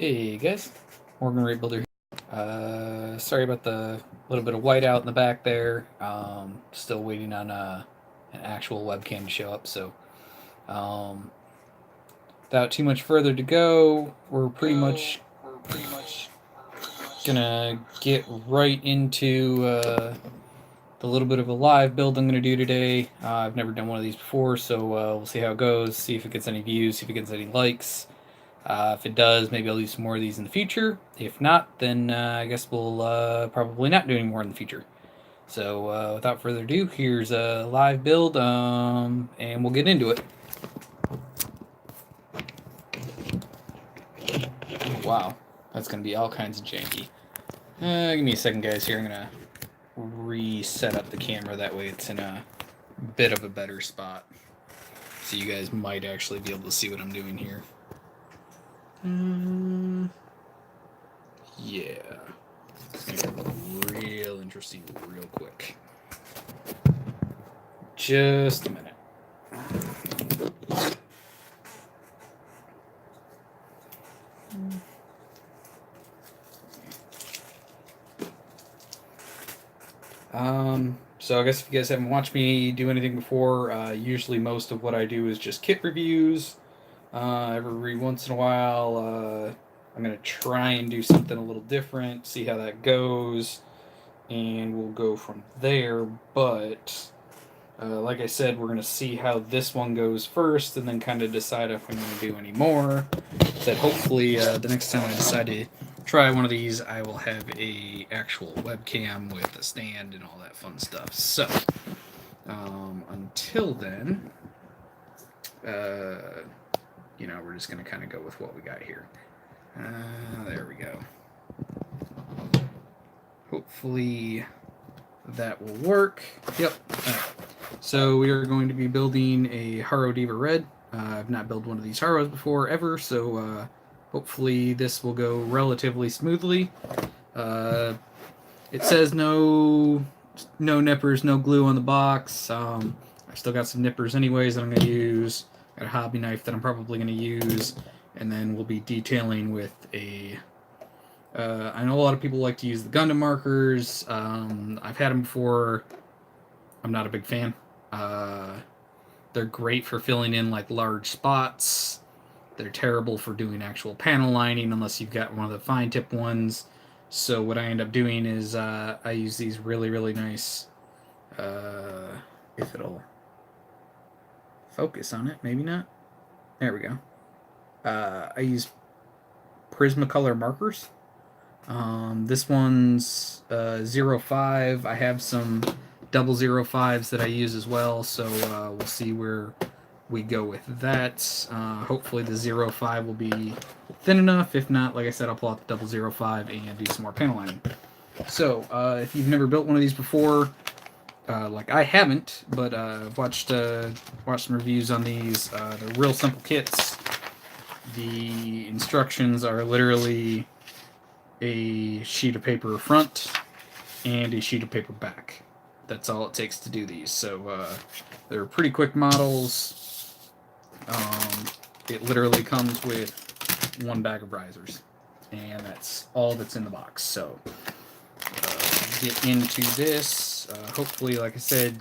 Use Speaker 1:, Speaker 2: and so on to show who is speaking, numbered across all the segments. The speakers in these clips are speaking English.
Speaker 1: Hey guys, Morgan Ray Builder. Sorry about the little bit of whiteout in the back there. Still waiting on an actual webcam to show up. So, um, without too much further to go, we're pretty much gonna get right into the little bit of a live build I'm gonna do today. I've never done one of these before, so we'll see how it goes. See if it gets any views. See if it gets any likes. If it does, maybe I'll do some more of these in the future. If not, then I guess we'll probably not do any more in the future. So without further ado, here's a live build, and we'll get into it. Wow, that's going to be all kinds of janky. Give me a second, guys, here. I'm going to reset up the camera. That way it's in a bit of a better spot. So you guys might actually be able to see what I'm doing here. Yeah. It's going to get real interesting real quick. Just a minute. So I guess if you guys haven't watched me do anything before, usually most of what I do is just kit reviews. Every once in a while, I'm going to try and do something a little different, see how that goes, and we'll go from there. But like I said, we're going to see how this one goes first and then kind of decide if I'm going to do any more. That hopefully the next time I decide to try one of these, I will have a actual webcam with a stand and all that fun stuff. So until then, we're just going to kind of go with what we got here. There we go. Hopefully that will work. Yep. So we are going to be building a HARO Diva Red. I've not built one of these HAROs before ever, so hopefully this will go relatively smoothly. It says no nippers, no glue on the box. I still got some nippers anyways that I'm going to use. Got a hobby knife that I'm probably going to use, and then we'll be detailing with a... I know a lot of people like to use the Gundam markers. I've had them before. I'm not a big fan. They're great for filling in like large spots. They're terrible for doing actual panel lining unless you've got one of the fine tip ones. So what I end up doing is I use these really nice, if it'll focus on it, maybe not. There we go. I use Prismacolor markers. This one's 05. I have some 005s that I use as well, so we'll see where we go with that. Hopefully the 05 will be thin enough. If not, like I said, I'll pull out the 005 and do some more panel lining. So if you've never built one of these before, like I haven't, but I've watched some reviews on these. They're real simple kits. The instructions are literally a sheet of paper front and a sheet of paper back. That's all it takes to do these. So they're pretty quick models. It literally comes with one bag of risers, and that's all that's in the box. So get into this. Hopefully, like I said,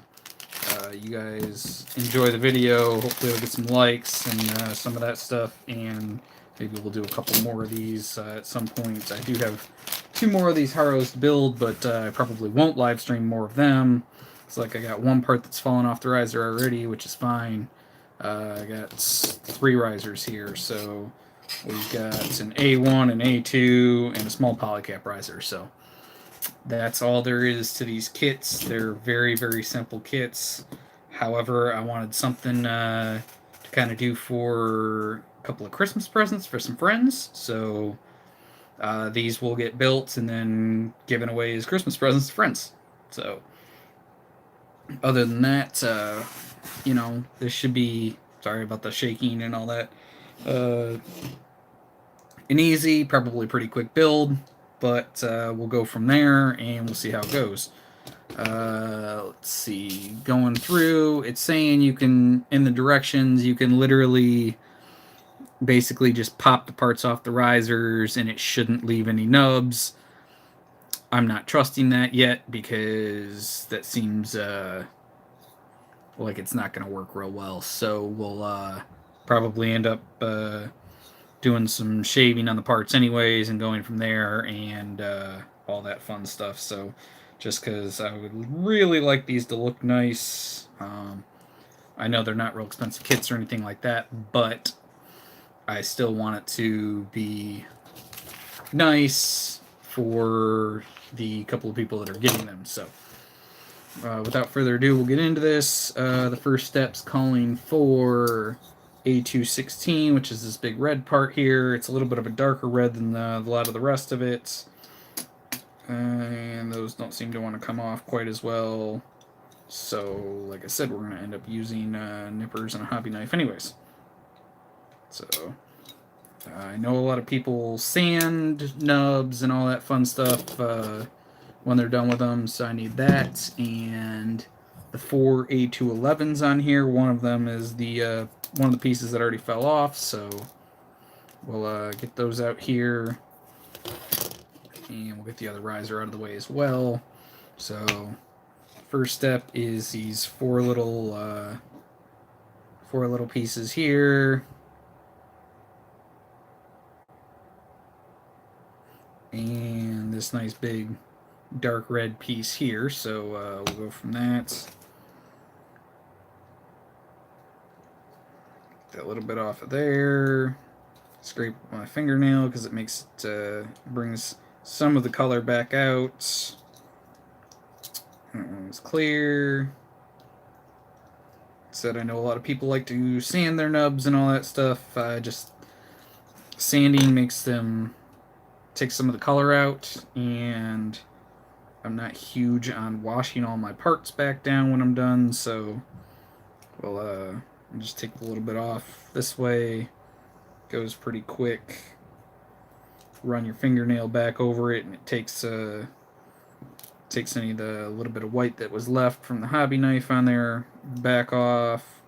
Speaker 1: you guys enjoy the video. Hopefully it'll get some likes and some of that stuff, and maybe we'll do a couple more of these at some point. I do have 2 more of these HAROs to build, but I probably won't live stream more of them. It's like I got one part that's fallen off the riser already, which is fine. I got 3 risers here, so we've got an A1, an A2, and a small polycap riser. So that's all there is to these kits. They're very simple kits. However, I wanted something to kind of do for a couple of Christmas presents for some friends. So these will get built and then given away as Christmas presents to friends. So other than that, this should be, sorry about the shaking and all that, an easy, probably pretty quick build, but we'll go from there and we'll see how it goes. Let's see, going through, it's saying you can, in the directions, you can literally basically just pop the parts off the risers and it shouldn't leave any nubs. I'm not trusting that yet because that seems like it's not going to work real well. So we'll probably end up doing some shaving on the parts anyways and going from there and all that fun stuff. So just because I would really like these to look nice. I know they're not real expensive kits or anything like that, but I still want it to be nice for the couple of people that are getting them. So without further ado, we'll get into this. The first step's calling for A216, which is this big red part here. It's a little bit of a darker red than a lot of the rest of it. And those don't seem to want to come off quite as well. So, like I said, we're going to end up using nippers and a hobby knife anyways. So, I know a lot of people sand nubs and all that fun stuff when they're done with them, so I need that. And the 4 A211s on here, one of them is the one of the pieces that already fell off, so we'll get those out here. And we'll get the other riser out of the way as well. So, first step is these four little pieces here. And this nice big dark red piece here, so we'll go from that. Get that little bit off of there. Scrape my fingernail because it makes it brings some of the color back out. That one's clear. Said I know a lot of people like to sand their nubs and all that stuff. Just sanding makes them take some of the color out, and I'm not huge on washing all my parts back down when I'm done, so we'll just take a little bit off this way. Goes pretty quick. Run your fingernail back over it, and it takes any of the little bit of white that was left from the hobby knife on there back off.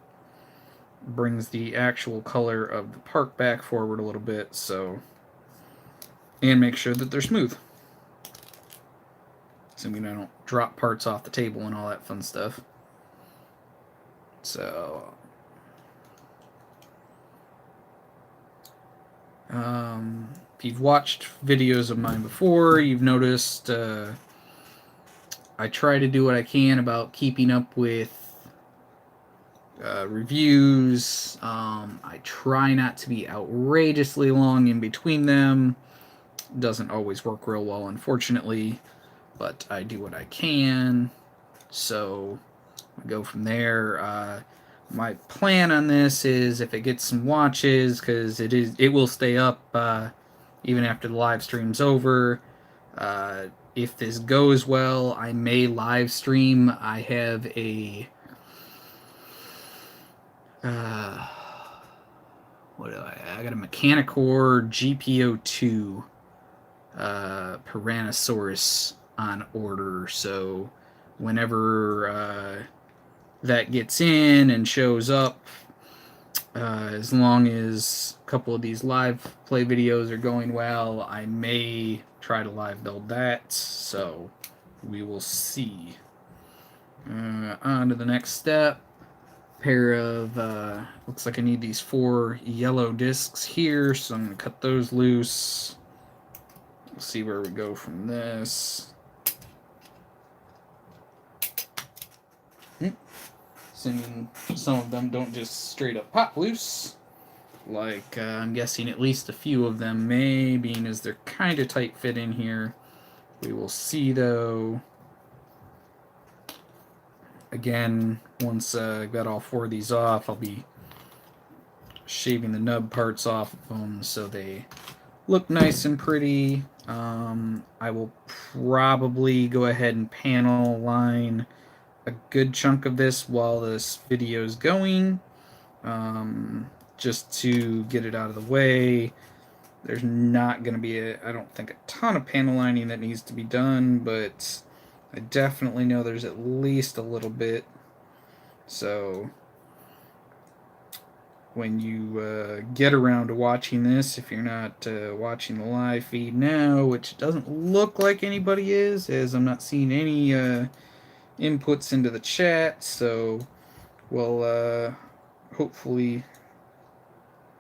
Speaker 1: Brings the actual color of the part back forward a little bit, so, and make sure that they're smooth. Assuming I don't drop parts off the table and all that fun stuff. So, if you've watched videos of mine before, you've noticed I try to do what I can about keeping up with reviews. I try not to be outrageously long in between them. Doesn't always work real well, unfortunately, but I do what I can. So I go from there. My plan on this is if it gets some watches, because it will stay up even after the live stream's over. If this goes well, I may live stream. I have a what do I got a Mechanicore GPO2 Piranosaurus on order, so whenever that gets in and shows up, as long as a couple of these live play videos are going well, I may try to live build that, so we will see. On to the next step. Pair of looks like I need these 4 yellow discs here, so I'm gonna cut those loose. We'll see where we go from this. Assuming some of them don't just straight up pop loose, like I'm guessing at least a few of them may, being as they're kind of tight fit in here. We will see though. Again, once I've got all 4 of these off, I'll be shaving the nub parts off of them so they look nice and pretty. I will probably go ahead and panel line a good chunk of this while this video is going, just to get it out of the way. There's not going to be, I don't think, a ton of panel lining that needs to be done, but I definitely know there's at least a little bit. So when you get around to watching this, if you're not watching the live feed now, which doesn't look like anybody is, as I'm not seeing any inputs into the chat, so we'll hopefully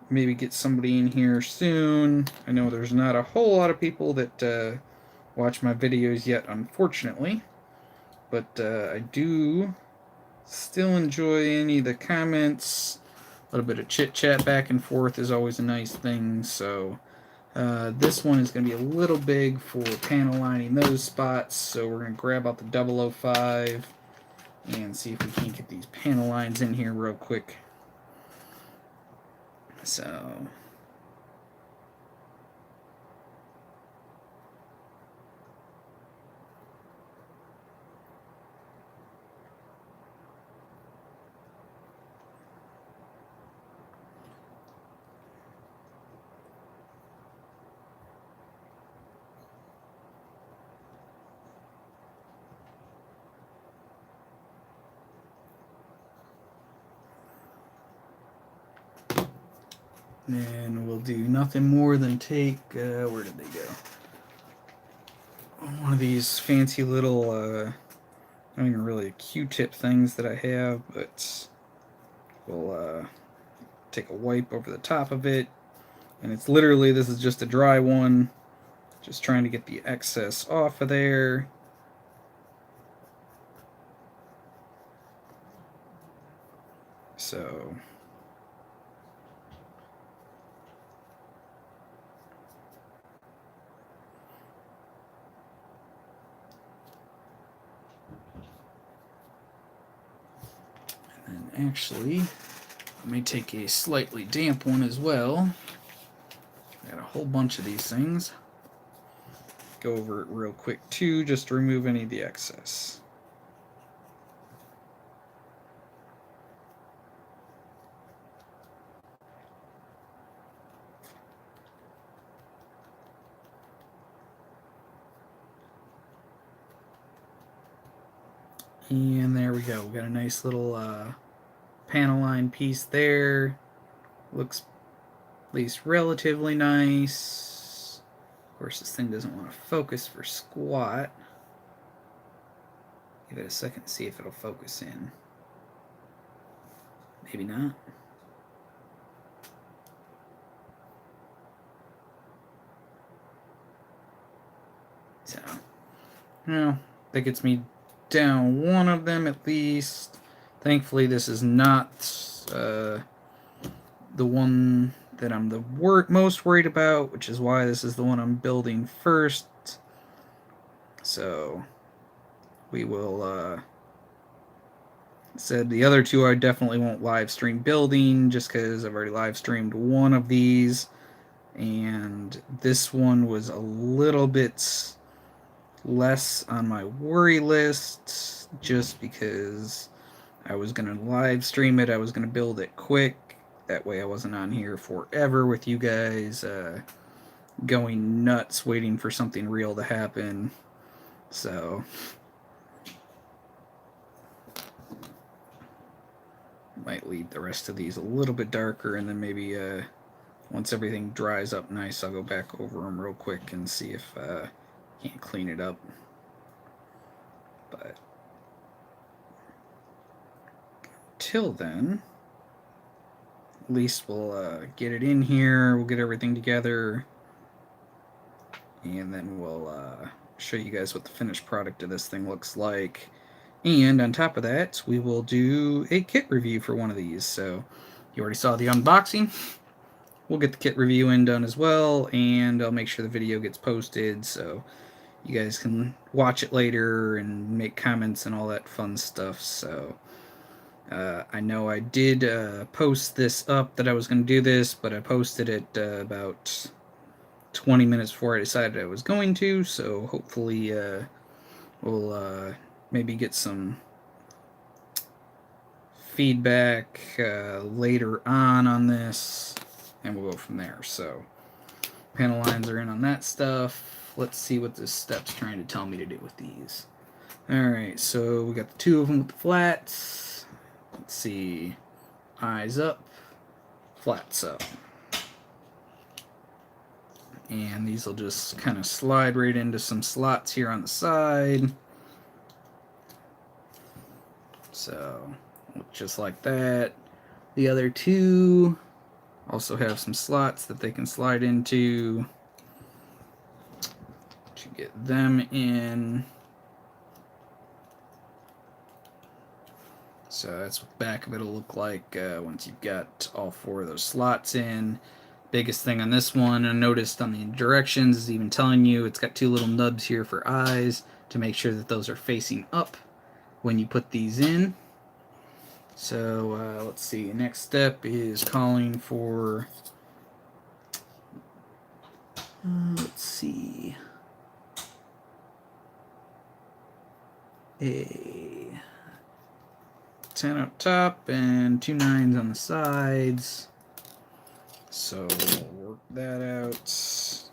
Speaker 1: maybe get somebody in here soon. I know there's not a whole lot of people that watch my videos yet, unfortunately, but I do still enjoy any of the comments. A little bit of chit chat back and forth is always a nice thing. So this one is going to be a little big for panel lining those spots. So we're going to grab out the 005 and see if we can get these panel lines in here real quick. So and we'll do nothing more than take, where did they go? One of these fancy little, not even really a Q-tip things that I have, but we'll take a wipe over the top of it. And it's literally, this is just a dry one, just trying to get the excess off of there. So and actually, let me take a slightly damp one as well. Got a whole bunch of these things. Go over it real quick too, just to remove any of the excess. And there we go. We got a nice little panel line piece there. Looks at least relatively nice. Of course, this thing doesn't want to focus for squat. Give it a second to see if it'll focus in. Maybe not. So, well, that gets me down one of them at least. Thankfully, this is not the one that I'm the most worried about, which is why this is the one I'm building first. So we will said the other two I definitely won't live stream building, just because I've already live streamed one of these, and this one was a little bit less on my worry list, just because I was going to live stream it, I was going to build it quick. That way I wasn't on here forever with you guys going nuts waiting for something real to happen. So might leave the rest of these a little bit darker, and then maybe once everything dries up nice, I'll go back over them real quick and see if I can't clean it up. But till then, at least we'll get it in here, we'll get everything together, and then we'll show you guys what the finished product of this thing looks like. And on top of that, we will do a kit review for one of these. So you already saw the unboxing. We'll get the kit review in done as well, and I'll make sure the video gets posted so you guys can watch it later and make comments and all that fun stuff. So I know I did post this up that I was going to do this, but I posted it about 20 minutes before I decided I was going to, so hopefully we'll maybe get some feedback later on this, and we'll go from there. So panel lines are in on that stuff. Let's see what this step's trying to tell me to do with these. Alright, so we got the two of them with the flats. Let's see. Eyes up. flats up. And these will just kind of slide right into some slots here on the side. So, just like that. The other two also have some slots that they can slide into to get them in. So that's what the back of it will look like once you've got all four of those slots in. Biggest thing on this one, I noticed on the directions, is even telling you it's got two little nubs here for eyes to make sure that those are facing up when you put these in. So let's see, next step is calling for, let's see, a 10 up top and 2 9s on the sides. So we'll work that out.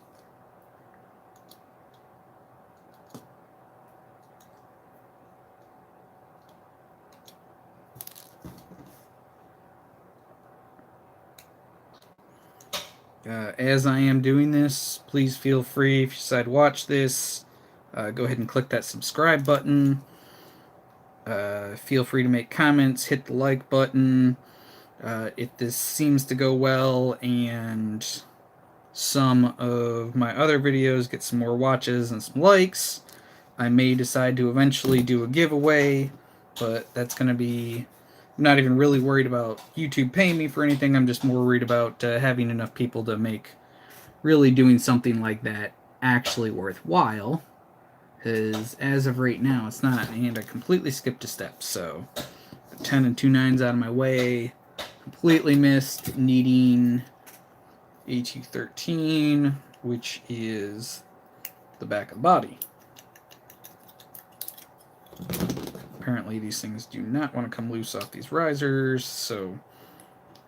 Speaker 1: As I am doing this, please feel free, if you decide to watch this, go ahead and click that subscribe button. Feel free to make comments, hit the like button. If this seems to go well and some of my other videos get some more watches and some likes, I may decide to eventually do a giveaway, but that's going to be... I'm not even really worried about YouTube paying me for anything. I'm just more worried about having enough people to make really doing something like that actually worthwhile. Because as of right now, it's not. And I completely skipped a step. So 10 and 2 9s out of my way. Completely missed needing A213, which is the back of the body. Apparently these things do not want to come loose off these risers, so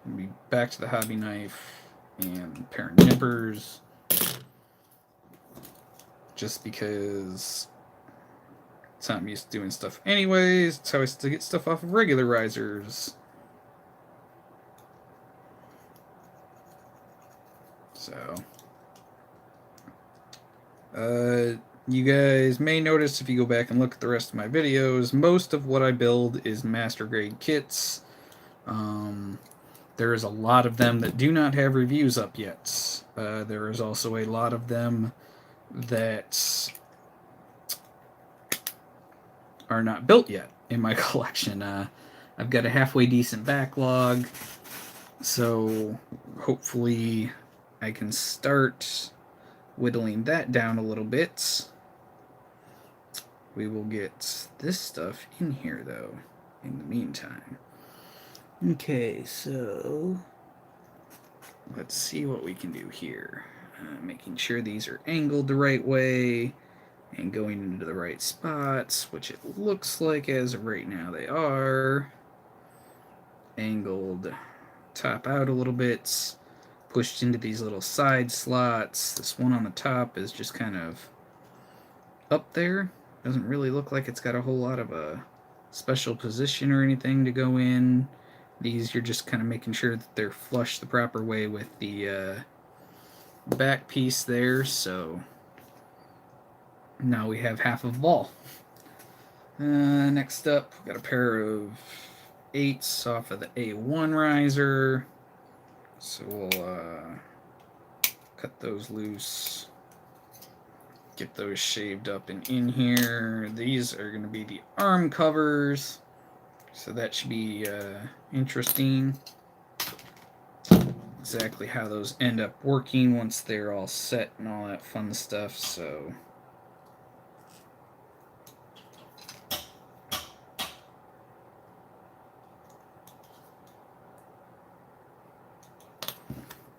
Speaker 1: we'll be back to the hobby knife and a pair of nippers, just because it's how I'm used to doing stuff anyways. It's how I used to get stuff off of regular risers. So you guys may notice if you go back and look at the rest of my videos, most of what I build is master grade kits. There is a lot of them that do not have reviews up yet. There is also a lot of them that are not built yet in my collection. I've got a halfway decent backlog, so hopefully I can start whittling that down a little bit. We will get this stuff in here, though, in the meantime. Okay, so let's see what we can do here. Making sure these are angled the right way and going into the right spots, which it looks like as of right now they are. Angled top out a little bit, pushed into these little side slots. This one on the top is just kind of up there. Doesn't really look like it's got a whole lot of a special position or anything to go in. These, you're just kind of making sure that they're flush the proper way with the back piece there. So now we have half of the ball. Next up, we've got a pair of 8s off of the A1 riser. So we'll cut those loose. Get those shaved up and in here. These are going to be the arm covers, so that should be interesting. Exactly how those end up working once they're all set and all that fun stuff. So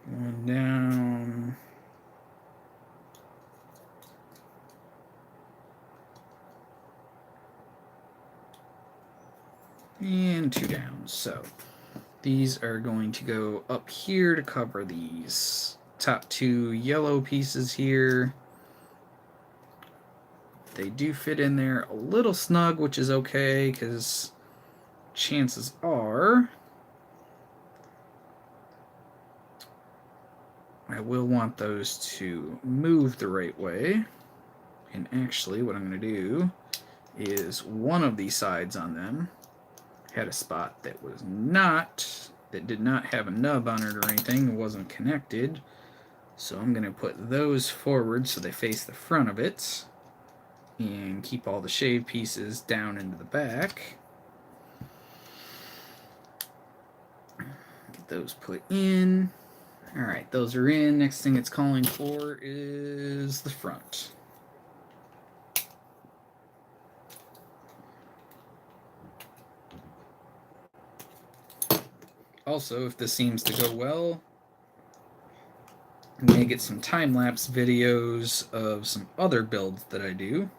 Speaker 1: one down. And 2 down. So these are going to go up here to cover these top 2 yellow pieces here. They do fit in there a little snug, which is okay, because chances are I will want those to move the right way. And actually, what I'm going to do is one of these sides on them had a spot that did not have a nub on it or anything, it wasn't connected. So I'm going to put those forward so they face the front of it and keep all the shave pieces down into the back. Get those put in. Alright, those are in. Next thing it's calling for is the front. Also, if this seems to go well, I may get some time-lapse videos of some other builds that I do.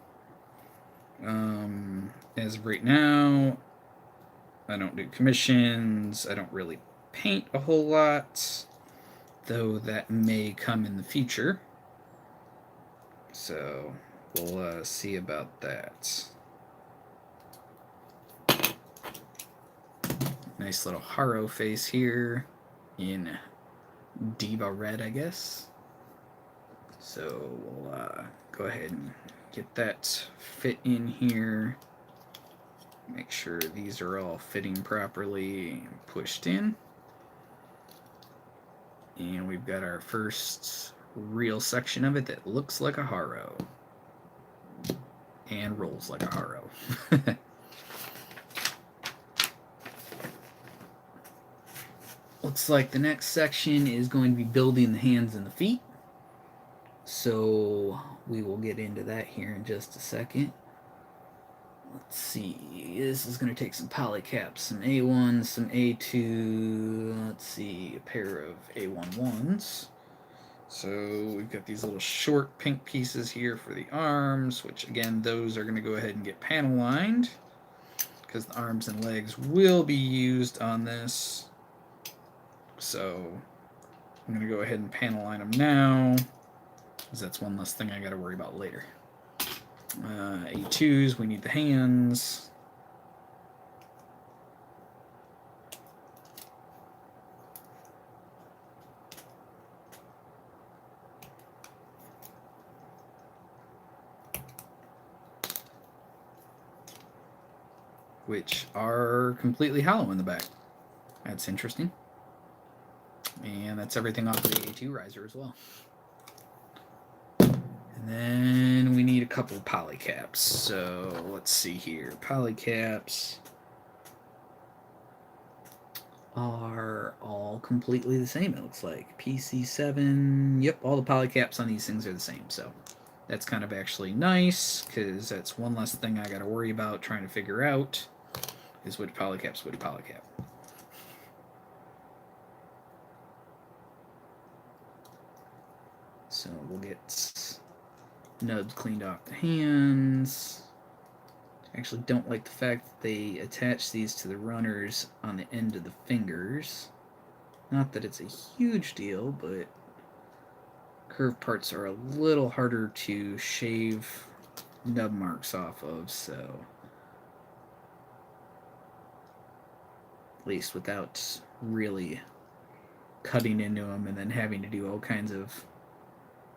Speaker 1: As of right now, I don't do commissions. I don't really paint a whole lot, though that may come in the future. So we'll see about that. Nice little Haro face here in Diva Red, I guess. So we'll go ahead and get that fit in here. Make sure these are all fitting properly and pushed in. And we've got our first real section of it that looks like a Haro. And rolls like a Haro. Looks like the next section is going to be building the hands and the feet. So we will get into that here in just a second. Let's see, this is going to take some polycaps, some A1s, some A2, let's see, a pair of A11s. So we've got these little short pink pieces here for the arms, which again, those are going to go ahead and get panel lined, because the arms and legs will be used on this. So I'm going to go ahead and panel line them now, because that's one less thing I got to worry about later. A2s, we need the hands. Which are completely hollow in the back. That's interesting. And that's everything off of the A2 riser as well. And then we need a couple of polycaps. So let's see here. Polycaps are all completely the same, it looks like. PC7, yep, all the polycaps on these things are the same. So that's kind of actually nice, because that's one less thing I got to worry about trying to figure out is which polycap's which polycap. So we'll get nubs cleaned off the hands. I actually don't like the fact that they attach these to the runners on the end of the fingers. Not that it's a huge deal, but curved parts are a little harder to shave nub marks off of, so at least without really cutting into them and then having to do all kinds of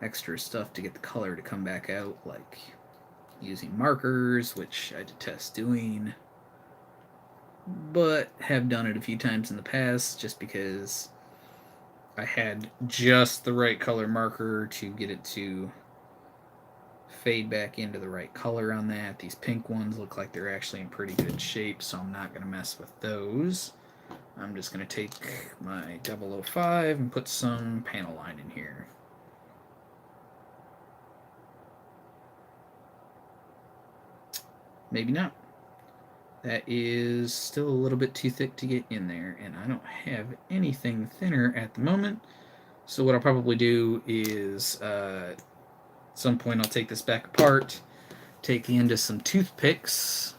Speaker 1: extra stuff to get the color to come back out, like using markers, which I detest doing, but have done it a few times in the past just because I had just the right color marker to get it to fade back into the right color on that. These pink ones look like they're actually in pretty good shape, so I'm not going to mess with those. I'm just going to take my 005 and put some panel line in here. Maybe not. That is still a little bit too thick to get in there, and I don't have anything thinner at the moment. So what I'll probably do is at some point I'll take this back apart, take the end of some toothpicks,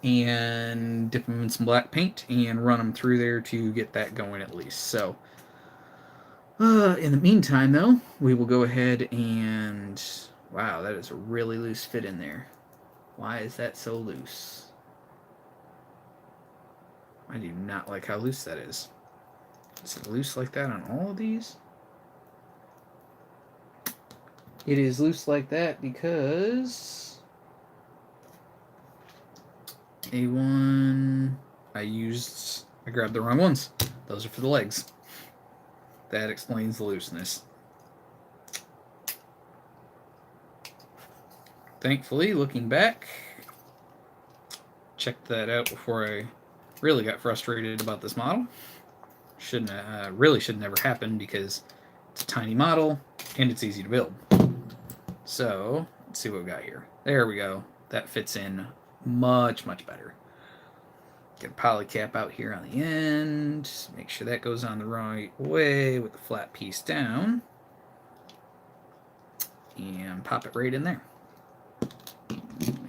Speaker 1: and dip them in some black paint and run them through there to get that going at least. So in the meantime, though, we will go ahead and... Wow, that is a really loose fit in there. Why is that so loose? I do not like how loose that is. Is it loose like that on all of these? It is loose like that because A1, I grabbed the wrong ones. Those are for the legs. That explains the looseness. Thankfully, looking back, checked that out before I really got frustrated about this model. Really should never happen because it's a tiny model and it's easy to build. So let's see what we got here. There we go. That fits in much, much better. Get a poly cap out here on the end. Make sure that goes on the right way with the flat piece down. And pop it right in there.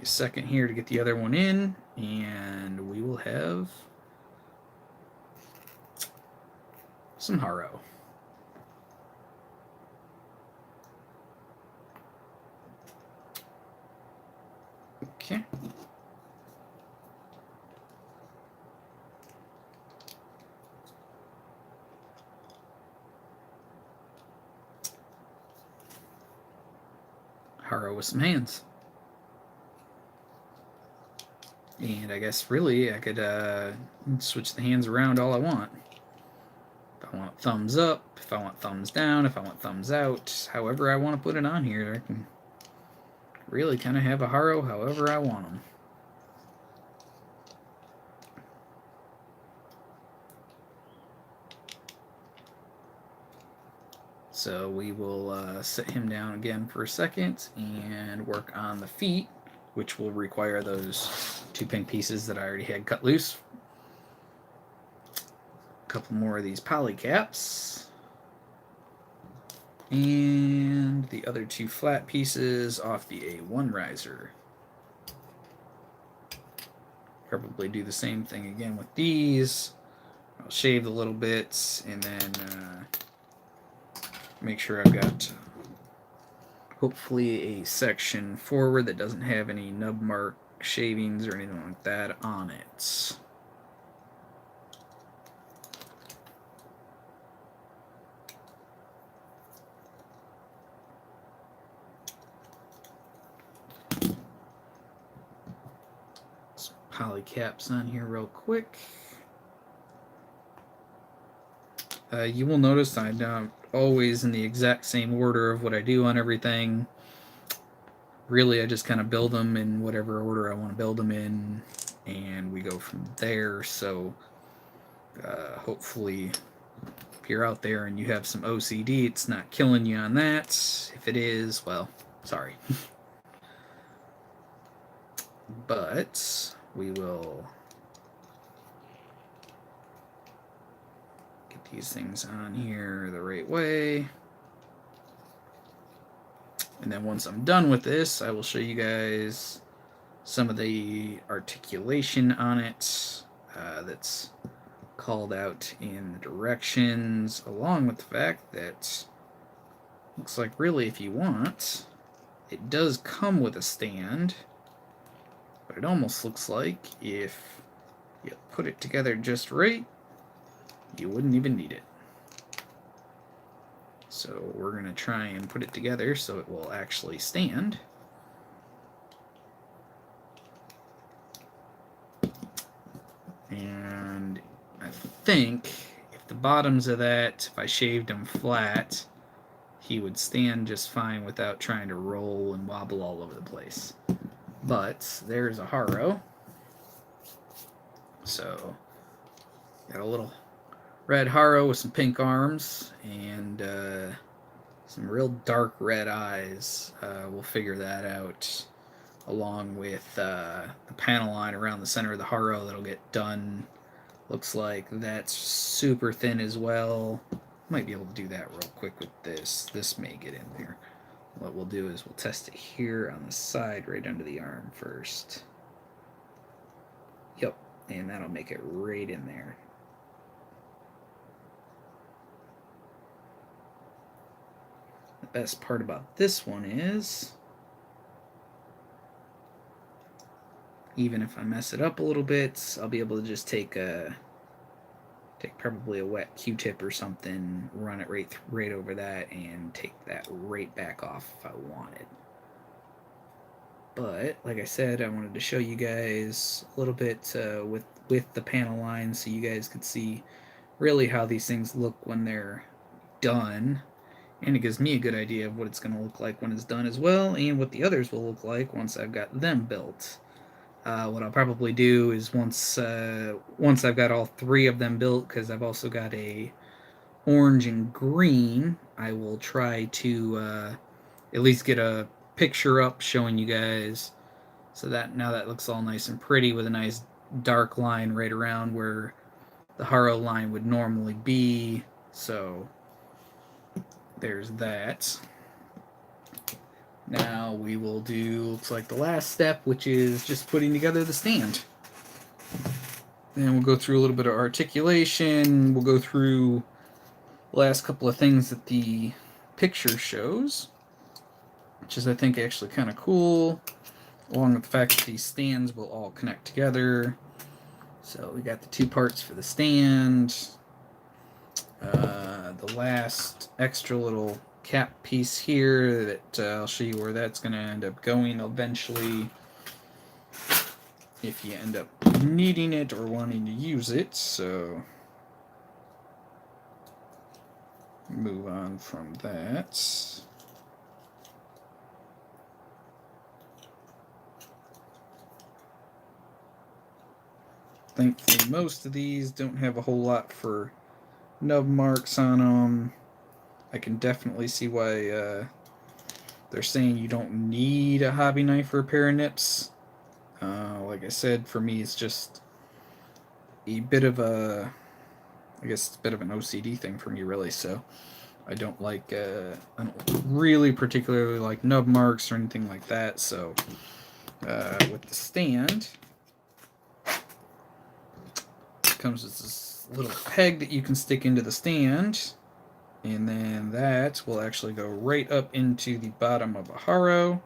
Speaker 1: A second here to get the other one in, and we will have some HARO. Okay. HARO with some hands. And I guess really I could switch the hands around all I want. If I want thumbs up, if I want thumbs down, if I want thumbs out, however I want to put it on here, I can really kind of have a HARO however I want them. So we will set him down again for a second and work on the feet, which will require those 2 pink pieces that I already had cut loose. A couple more of these poly caps. And the other 2 flat pieces off the A1 riser. Probably do the same thing again with these. I'll shave the little bits and then make sure I've got hopefully a section forward that doesn't have any nub mark shavings or anything like that on it. Some poly caps on here real quick. You will notice I'm not always in the exact same order of what I do on everything. Really, I just kind of build them in whatever order I want to build them in, and we go from there. So hopefully if you're out there and you have some OCD, it's not killing you on that. If it is, well, sorry. But we will get these things on here the right way. And then once I'm done with this, I will show you guys some of the articulation on it that's called out in the directions, along with the fact that looks like really if you want, it does come with a stand, but it almost looks like if you put it together just right, you wouldn't even need it. So we're going to try and put it together so it will actually stand. And I think if the bottoms of that, if I shaved them flat, he would stand just fine without trying to roll and wobble all over the place. But there's a HARO. So got a little red HARO with some pink arms and some real dark red eyes. We'll figure that out, along with the panel line around the center of the HARO that'll get done. Looks like that's super thin as well. Might be able to do that real quick with this. This may get in there. What we'll do is we'll test it here on the side right under the arm first. Yep, and that'll make it right in there. The best part about this one is, even if I mess it up a little bit, I'll be able to just take a take probably a wet Q-tip or something, run it right over that, and take that right back off if I wanted. But like I said, I wanted to show you guys a little bit with the panel line, so you guys could see really how these things look when they're done, and it gives me a good idea of what it's going to look like when it's done as well, and what the others will look like once I've got them built. What I'll probably do is once I've got all 3 of them built, because I've also got a orange and green, I will try to at least get a picture up showing you guys, so that now that looks all nice and pretty with a nice dark line right around where the HARO line would normally be. So there's that. Now we will do, looks like the last step, which is just putting together the stand. Then we'll go through a little bit of articulation. We'll go through the last couple of things that the picture shows, which is, I think, actually kind of cool, along with the fact that these stands will all connect together. So we got the 2 parts for the stand. The last extra little cap piece here that I'll show you where that's going to end up going eventually if you end up needing it or wanting to use it. So move on from that. Thankfully, most of these don't have a whole lot for nub marks on them. I can definitely see why they're saying you don't need a hobby knife or a pair of nips. Like I said, for me, it's just a bit of a, I guess it's a bit of an OCD thing for me, really. So I don't like, I don't really particularly like nub marks or anything like that. So with the stand, it comes with this little peg that you can stick into the stand, and then that will actually go right up into the bottom of a HARO,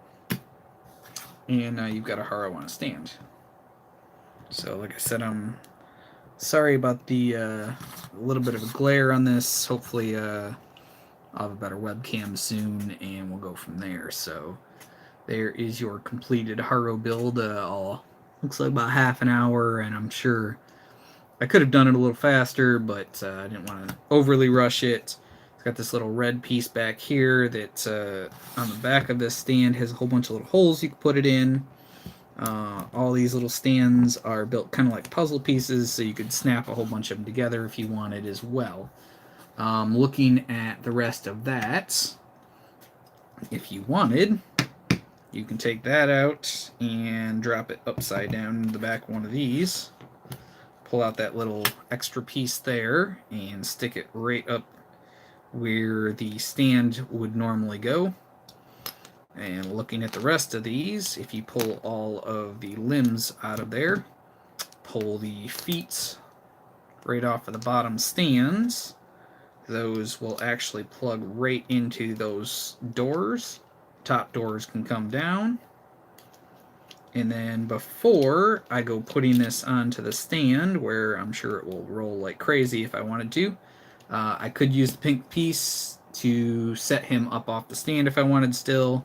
Speaker 1: and now you've got a HARO on a stand. So like I said, I'm sorry about the little bit of a glare on this. Hopefully I'll have a better webcam soon, and we'll go from there. So there is your completed HARO build. All looks like about half an hour, and I'm sure I could have done it a little faster, but I didn't want to overly rush it. It's got this little red piece back here that on the back of this stand has a whole bunch of little holes you can put it in. All these little stands are built kind of like puzzle pieces, so you could snap a whole bunch of them together if you wanted as well. Looking at the rest of that, if you wanted, you can take that out and drop it upside down in the back of one of these. Pull out that little extra piece there and stick it right up where the stand would normally go. And looking at the rest of these, if you pull all of the limbs out of there, pull the feet right off of the bottom stands, those will actually plug right into those doors. Top doors can come down. And then before I go putting this onto the stand, where I'm sure it will roll like crazy if I wanted to, I could use the pink piece to set him up off the stand if I wanted still.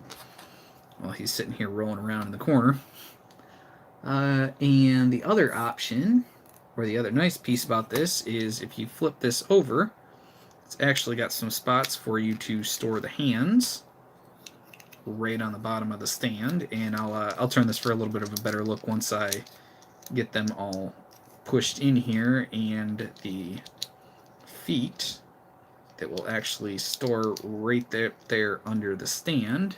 Speaker 1: Well, he's sitting here rolling around in the corner. And the other option, or the other nice piece about this, is if you flip this over, it's actually got some spots for you to store the hands right on the bottom of the stand, and I'll turn this for a little bit of a better look once I get them all pushed in here, and the feet that will actually store right there under the stand.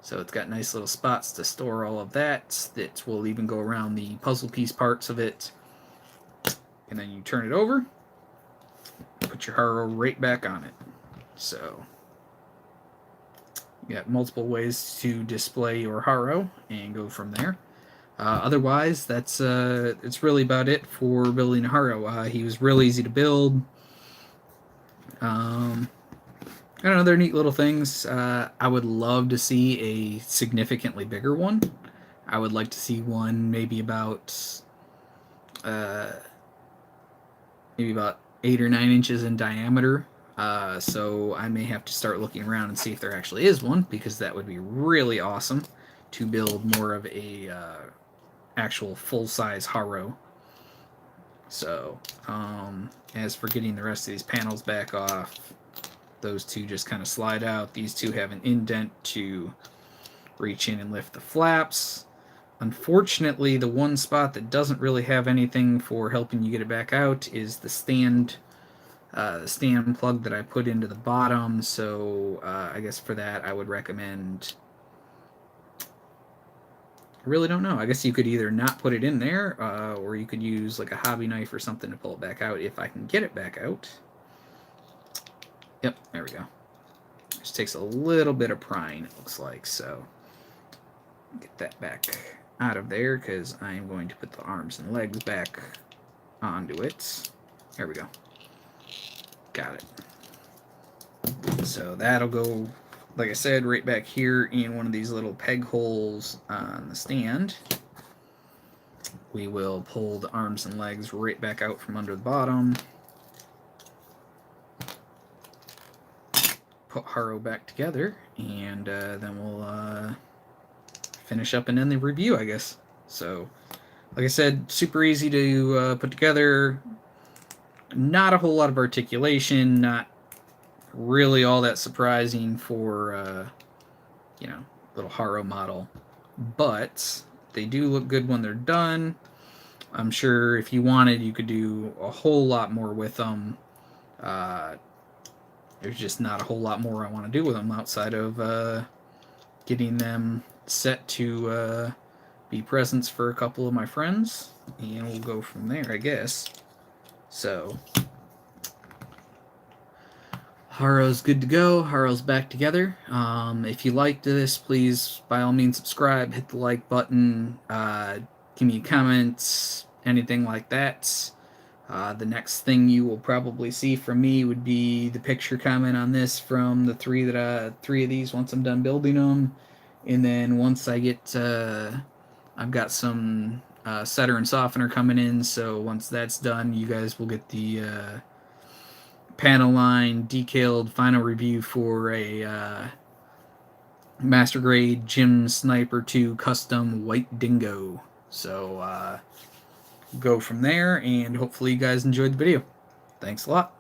Speaker 1: So it's got nice little spots to store all of that will even go around the puzzle piece parts of it. And then you turn it over, put your HARO right back on it. So you got multiple ways to display your HARO and go from there. Otherwise, that's it's really about it for building a HARO. He was real easy to build. I don't know, they're neat little things. I would love to see a significantly bigger one. I would like to see one maybe about 8 or 9 inches in diameter. So I may have to start looking around and see if there actually is one, because that would be really awesome to build more of a actual full-size Haro. So, as for getting the rest of these panels back off, those two just kind of slide out. These two have an indent to reach in and lift the flaps. Unfortunately, the one spot that doesn't really have anything for helping you get it back out is the stand plug that I put into the bottom. So I guess for that I would recommend, I really don't know. I guess you could either not put it in there, or you could use like a hobby knife or something to pull it back out if I can get it back out. Yep, there we go. Just takes a little bit of prying, it looks like. So get that back out of there, because I am going to put the arms and legs back onto it. There we go. Got it. So that'll go, like I said, right back here in one of these little peg holes on the stand. We will pull the arms and legs right back out from under the bottom. Put Haro back together, and then we'll finish up and end the review, I guess. So, like I said, super easy to put together. Not a whole lot of articulation, not really all that surprising for, you know, little Haro model. But they do look good when they're done. I'm sure if you wanted, you could do a whole lot more with them. There's just not a whole lot more I want to do with them outside of getting them set to be presents for a couple of my friends, and we'll go from there, I guess. So, Haro's good to go. Haro's back together. If you liked this, please, by all means, subscribe, hit the like button, give me comments, anything like that. The next thing you will probably see from me would be the picture comment on this from the three of these once I'm done building them, and then once I get, I've got some setter and softener coming in. So once that's done, you guys will get the panel line decaled final review for a Master Grade Gym Sniper 2 custom white dingo. So go from there, and hopefully you guys enjoyed the video. Thanks a lot.